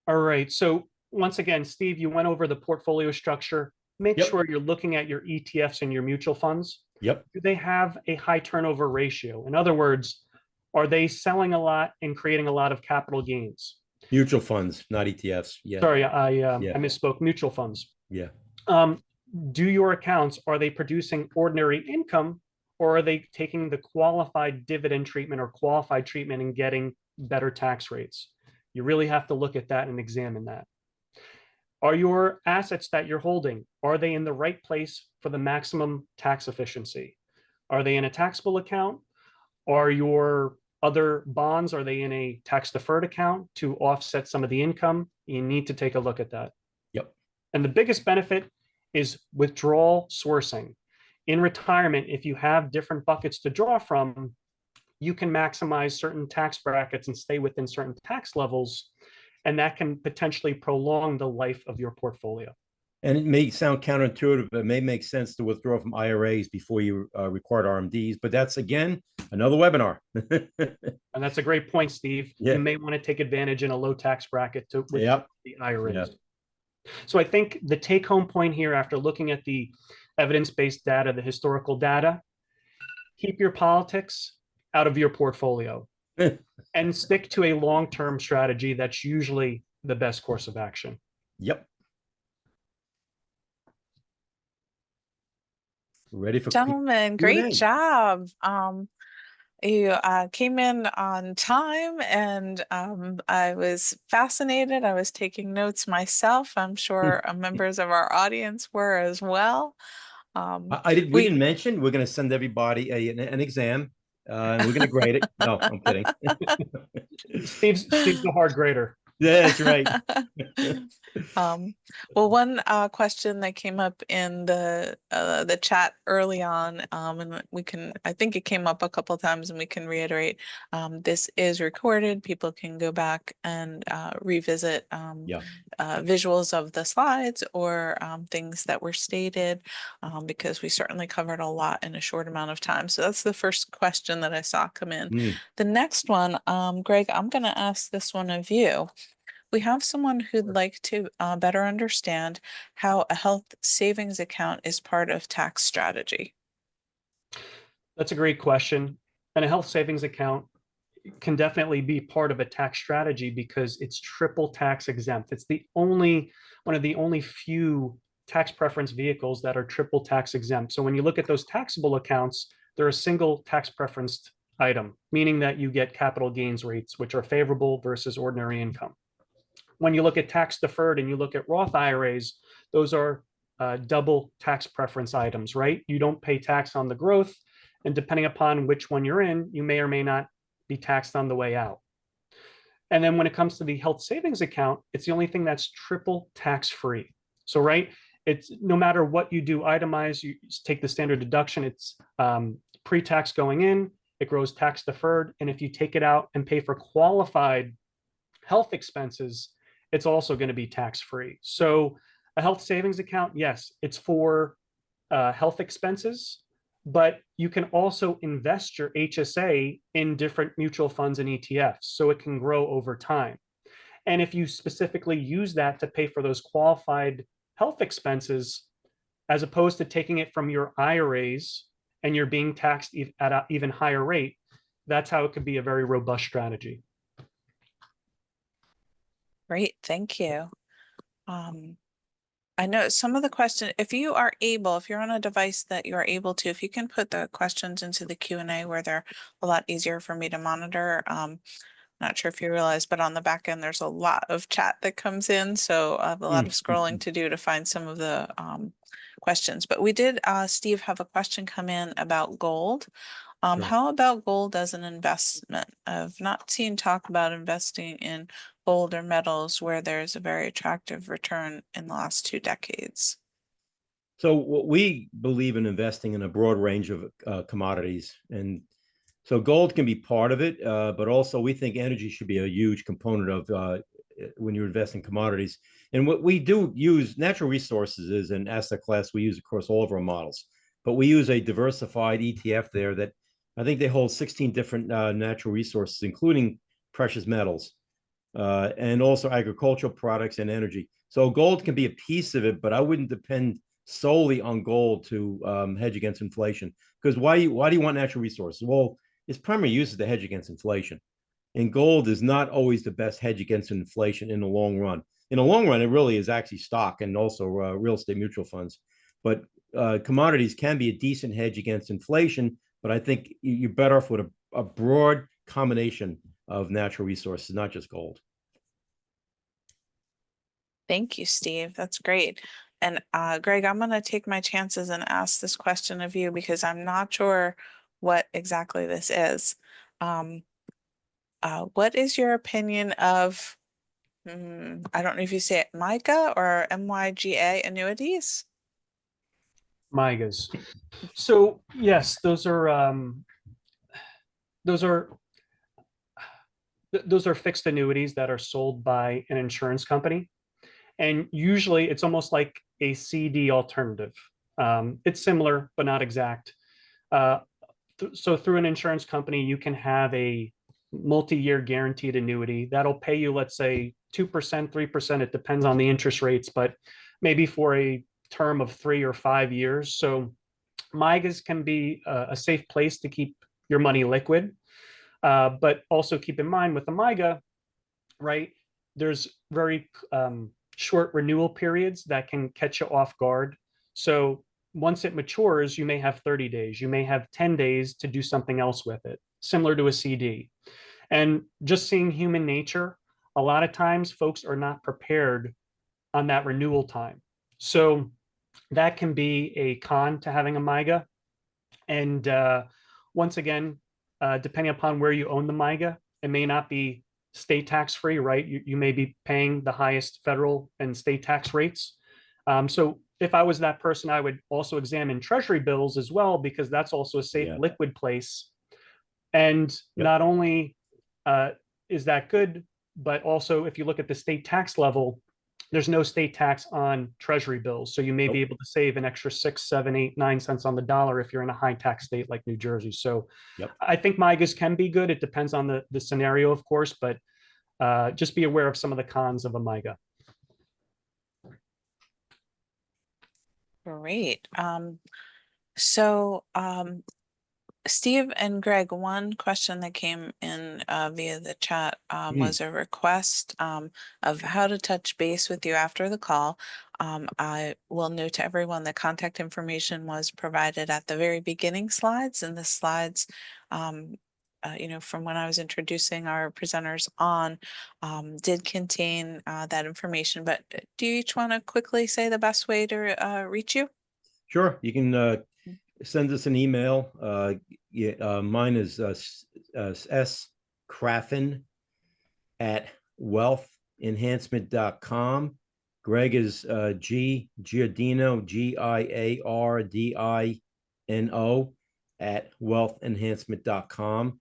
All right. So once again, Steve, you went over the portfolio structure. Make Yep. sure you're looking at your ETFs and your mutual funds. Yep. Do they have a high turnover ratio? In other words, are they selling a lot and creating a lot of capital gains? Mutual funds, not ETFs. Yeah. Sorry, I Yeah. misspoke. Mutual funds. Yeah. Do your accounts, are they producing ordinary income, or are they taking the qualified dividend treatment or qualified treatment and getting better tax rates? You really have to look at that and examine that. Are your assets that you're holding, are they in the right place for the maximum tax efficiency? Are they in a taxable account? Are your other bonds, are they in a tax deferred account to offset some of the income? You need to take a look at that. Yep. And the biggest benefit is withdrawal sourcing. In retirement, if you have different buckets to draw from, you can maximize certain tax brackets and stay within certain tax levels, and that can potentially prolong the life of your portfolio. And it may sound counterintuitive, but it may make sense to withdraw from IRAs before you record RMDs. But that's, again, another webinar. And that's a great point, Steve. Yeah. You may want to take advantage in a low tax bracket to with Yep. the IRAs. Yeah. So I think the take home point here, after looking at the evidence-based data, the historical data, keep your politics out of your portfolio and stick to a long-term strategy. That's usually the best course of action. Yep. Ready for Gentlemen, Q&A. great job. You came in on time, and I was fascinated. I was taking notes myself. I'm sure members of our audience were as well. We didn't mention we're going to send everybody an exam, and we're going to grade it. No, I'm kidding. Steve's the hard grader. Yeah, that's right. Well, one question that came up in the chat early on, and I think it came up a couple times, and we can reiterate, this is recorded. People can go back and revisit visuals of the slides or things that were stated, because we certainly covered a lot in a short amount of time. So that's the first question that I saw come in. The next one, Greg, I'm going to ask this one of you. We have someone who'd like to better understand how a health savings account is part of tax strategy. That's a great question. And a health savings account can definitely be part of a tax strategy because it's triple tax exempt. It's one of the only few tax preference vehicles that are triple tax exempt. So when you look at those taxable accounts, they're a single tax preferenced item, meaning that you get capital gains rates, which are favorable versus ordinary income. When you look at tax deferred and you look at Roth IRAs, those are double tax preference items, right? You don't pay tax on the growth, and depending upon which one you're in, you may or may not be taxed on the way out. And then when it comes to the health savings account, it's the only thing that's triple tax free. So, right, it's no matter what you do itemize, you take the standard deduction, it's pre-tax going in, it grows tax deferred. And if you take it out and pay for qualified health expenses, it's also going to be tax-free. So a health savings account, yes, it's for health expenses, but you can also invest your HSA in different mutual funds and ETFs, so it can grow over time. And if you specifically use that to pay for those qualified health expenses, as opposed to taking it from your IRAs and you're being taxed at an even higher rate, that's how it could be a very robust strategy. Great, thank you. I know some of the questions, if you are able, if you're on a device that you are able to, if you can put the questions into the Q&A where they're a lot easier for me to monitor. Not sure if you realize, but on the back end, there's a lot of chat that comes in. So I have a lot of scrolling to do to find some of the questions. But we did, Steve, have a question come in about gold. Sure. How about gold as an investment? I've not seen talk about investing in gold or metals where there's a very attractive return in the last 2 decades. So we believe in investing in a broad range of commodities. And so gold can be part of it, but also we think energy should be a huge component of when you invest in commodities. And what we do use, natural resources is an asset class we use across all of our models, but we use a diversified ETF there that I think they hold 16 different natural resources, including precious metals and also agricultural products and energy. So gold can be a piece of it, but I wouldn't depend solely on gold to hedge against inflation. Because why do you want natural resources? Well, its primary use is to hedge against inflation. And gold is not always the best hedge against inflation in the long run. In the long run, it really is actually stock and also real estate mutual funds. But commodities can be a decent hedge against inflation, but I think you're better off with a broad combination of natural resources, not just gold. Thank you, Steve. That's great. And Greg, I'm going to take my chances and ask this question of you because I'm not sure what exactly this is. What is your opinion of, I don't know if you say it MYGA or MYGA annuities? MYGAs. So yes, those are fixed annuities that are sold by an insurance company. And usually it's almost like a CD alternative. It's similar, but not exact. So through an insurance company, you can have a multi-year guaranteed annuity that'll pay you, let's say 2%, 3%. It depends on the interest rates, but maybe for a term of 3 or 5 years. So MYGAs can be a safe place to keep your money liquid. But also keep in mind with the MYGA, right, there's very short renewal periods that can catch you off guard. So once it matures, you may have 30 days, you may have 10 days to do something else with it, similar to a CD. And just seeing human nature, a lot of times folks are not prepared on that renewal time. So that can be a con to having a MYGA. And once again, depending upon where you own the MYGA, it may not be state tax free, right? You may be paying the highest federal and state tax rates. So if I was that person, I would also examine treasury bills as well, because that's also a safe liquid place. And not only is that good, but also if you look at the state tax level, there's no state tax on treasury bills. So you may be able to save an extra 6, 7, 8, 9 cents on the dollar if you're in a high tax state like New Jersey. So I think MYGAs can be good. It depends on the scenario, of course, but just be aware of some of the cons of a MYGA. Great. Steve and Greg, one question that came in via the chat was a request of how to touch base with you after the call. I will note to everyone that contact information was provided at the very beginning slides, and the slides, from when I was introducing our presenters on, did contain that information. But do you each want to quickly say the best way to reach you? Sure, you can send us an email. Mine is Craffen at wealthenhancement.com. Greg is Giardino, Giardino at wealthenhancement.com.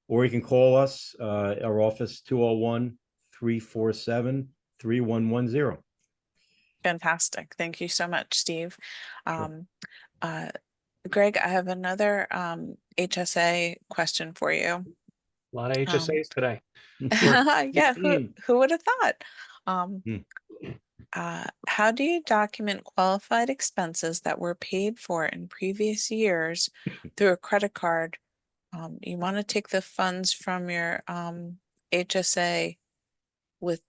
Or you can call us, our office 201-347-3110. Fantastic. Thank you so much, Steve. Sure. Greg, I have another HSA question for you. A lot of HSAs today. Yeah, who would have thought? Hmm. How do you document qualified expenses that were paid for in previous years through a credit card? You want to take the funds from your HSA with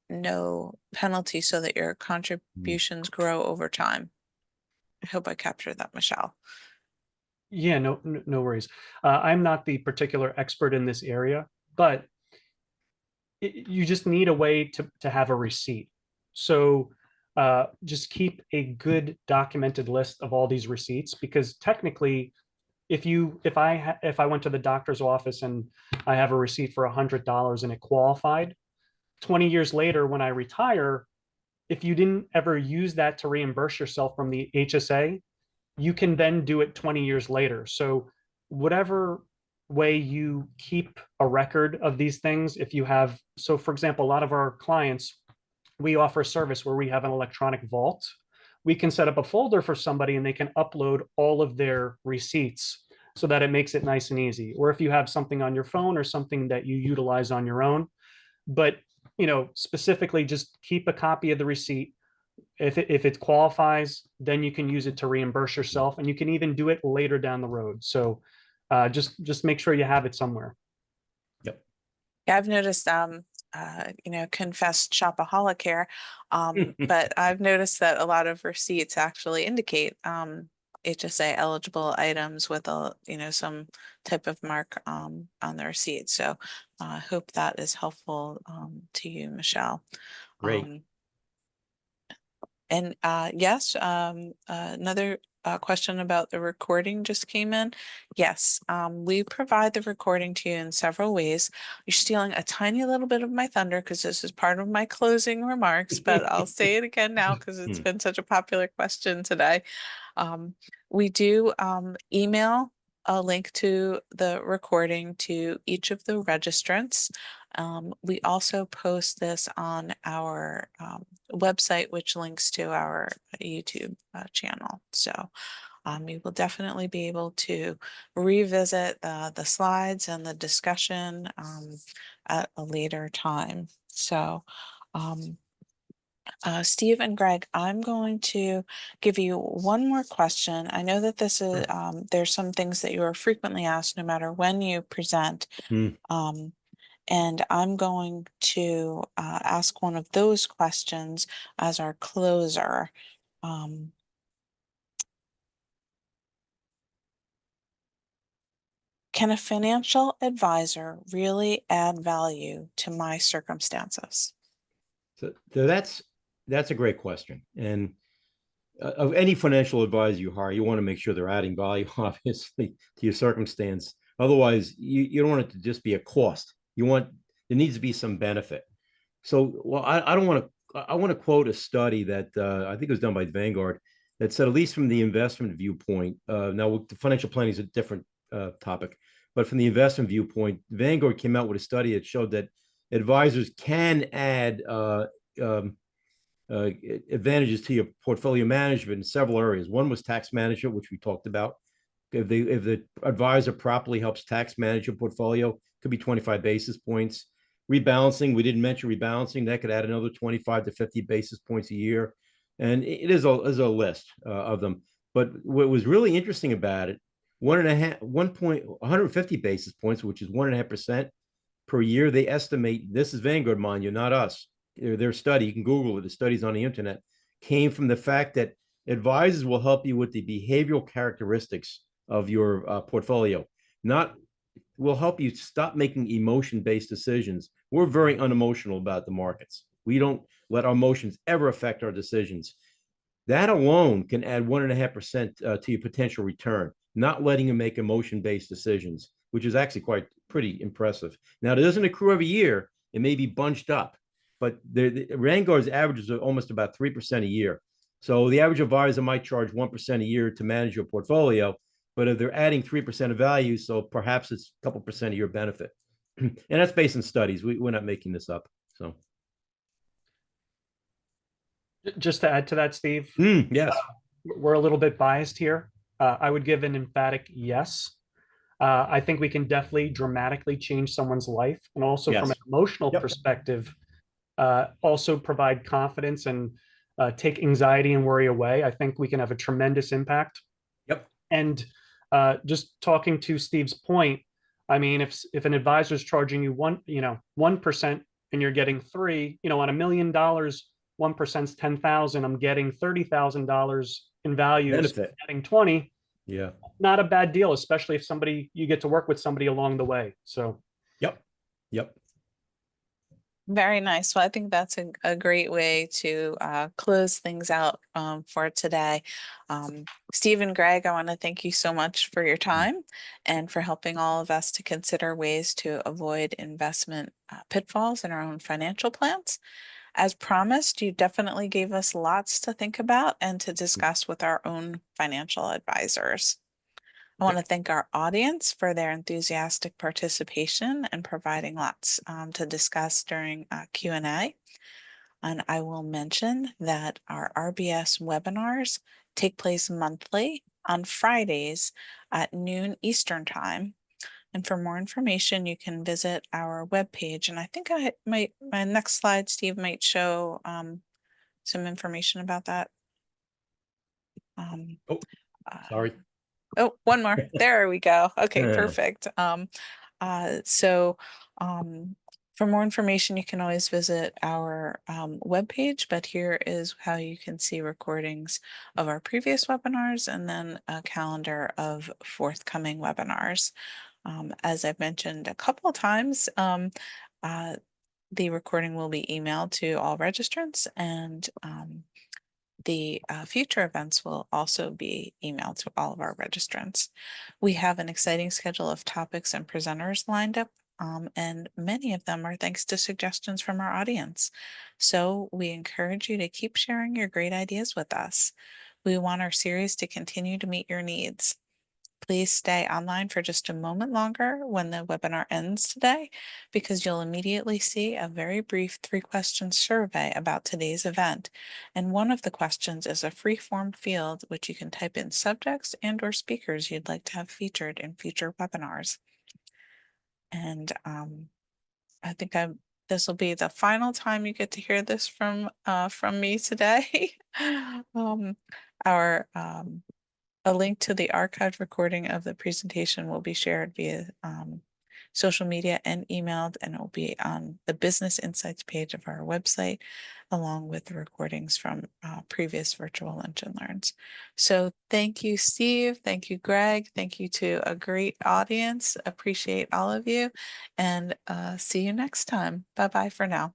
no penalty so that your contributions grow over time. I hope I captured that, Michelle. Yeah, no worries. I'm not the particular expert in this area, but you just need a way to have a receipt. So just keep a good documented list of all these receipts, because technically, if I went to the doctor's office and I have a receipt for $100 and it qualified, 20 years later when I retire, if you didn't ever use that to reimburse yourself from the HSA, you can then do it 20 years later. So whatever way you keep a record of these things, if you have, so for example, a lot of our clients, we offer a service where we have an electronic vault. We can set up a folder for somebody and they can upload all of their receipts so that it makes it nice and easy. Or if you have something on your phone or something that you utilize on your own, but specifically just keep a copy of the receipt. If it qualifies, then you can use it to reimburse yourself, and you can even do it later down the road. So just make sure you have it somewhere. Yep. Yeah, I've noticed, confessed shopaholic here, but I've noticed that a lot of receipts actually indicate HSA eligible items with some type of mark on the receipt. So I hope that is helpful to you, Michelle. Great. And yes, another question about the recording just came in. Yes, we provide the recording to you in several ways. You're stealing a tiny little bit of my thunder because this is part of my closing remarks, but I'll say it again now because it's been such a popular question today. We do email a link to the recording to each of the registrants. We also post this on our website, which links to our YouTube channel. So you will definitely be able to revisit the slides and the discussion at a later time. So Steve and Greg, I'm going to give you one more question. I know that this is there's some things that you are frequently asked no matter when you present. And I'm going to ask one of those questions as our closer. Can a financial advisor really add value to my circumstances? So that's a great question. And of any financial advisor you hire, you want to make sure they're adding value, obviously, to your circumstance. Otherwise, you don't want it to just be a cost. There needs to be some benefit. So, well, I want to quote a study that I think it was done by Vanguard that said, at least from the investment viewpoint, now the financial planning is a different topic, but from the investment viewpoint, Vanguard came out with a study that showed that advisors can add advantages to your portfolio management in several areas. One was tax management, which we talked about. If the advisor properly helps tax manage your portfolio, could be 25 basis points. Rebalancing, we didn't mention rebalancing. That could add another 25 to 50 basis points a year. And it is a list of them. But what was really interesting about it, 150 basis points, which is 1.5% per year. They estimate, this is Vanguard, mind you, not us. Their study, you can Google it, the studies on the internet, came from the fact that advisors will help you with the behavioral characteristics of your portfolio, will help you stop making emotion-based decisions. We're very unemotional about the markets. We don't let our emotions ever affect our decisions. That alone can add 1.5% to your potential return, not letting you make emotion-based decisions, which is actually pretty impressive. Now, it doesn't accrue every year. It may be bunched up. but the Vanguard's averages are almost about 3% a year. So the average advisor might charge 1% a year to manage your portfolio, but if they're adding 3% of value, so perhaps it's a couple percent of your benefit. And that's based on studies. We're not making this up. So Just to add to that, Steve, yes, we're a little bit biased here. I would give an emphatic yes. I think we can definitely dramatically change someone's life, and also from an yes, emotional yep, perspective, also provide confidence and take anxiety and worry away. I think we can have a tremendous impact. yep, And just talking to Steve's point, I mean, if an advisor is charging you 1%, and you're getting 3, on $1 million, 1% is 10,000. I'm getting $30,000 in values, benefit. getting 20. Yeah, Not a bad deal, especially if you get to work with somebody along the way. So yep, yep. Very nice. Well, I think that's a great way to close things out for today. Steve and Greg, I want to thank you so much for your time and for helping all of us to consider ways to avoid investment pitfalls in our own financial plans. As promised, you definitely gave us lots to think about and to discuss with our own financial advisors. I want to thank our audience for their enthusiastic participation and providing lots to discuss during Q&A. And I will mention that our RBS webinars take place monthly on Fridays at noon Eastern Time. And for more information, you can visit our webpage. And I think my next slide, Steve, might show some information about that. Oh, sorry. Oh, one more. There we go. Okay, perfect. So for more information, you can always visit our webpage, but here is how you can see recordings of our previous webinars and then a calendar of forthcoming webinars. As I've mentioned a couple of times, the recording will be emailed to all registrants, and the future events will also be emailed to all of our registrants. We have an exciting schedule of topics and presenters lined up, and many of them are thanks to suggestions from our audience. So we encourage you to keep sharing your great ideas with us. We want our series to continue to meet your needs. Please stay online for just a moment longer when the webinar ends today, because you'll immediately see a very brief 3-question survey about today's event. And one of the questions is a free-form field which you can type in subjects and/or speakers you'd like to have featured in future webinars. And I think this will be the final time you get to hear this from me today. Our A link to the archived recording of the presentation will be shared via social media and emailed, and it will be on the Business Insights page of our website, along with the recordings from previous virtual Lunch and Learns. So thank you, Steve. Thank you, Greg. Thank you to a great audience. Appreciate all of you, and see you next time. Bye-bye for now.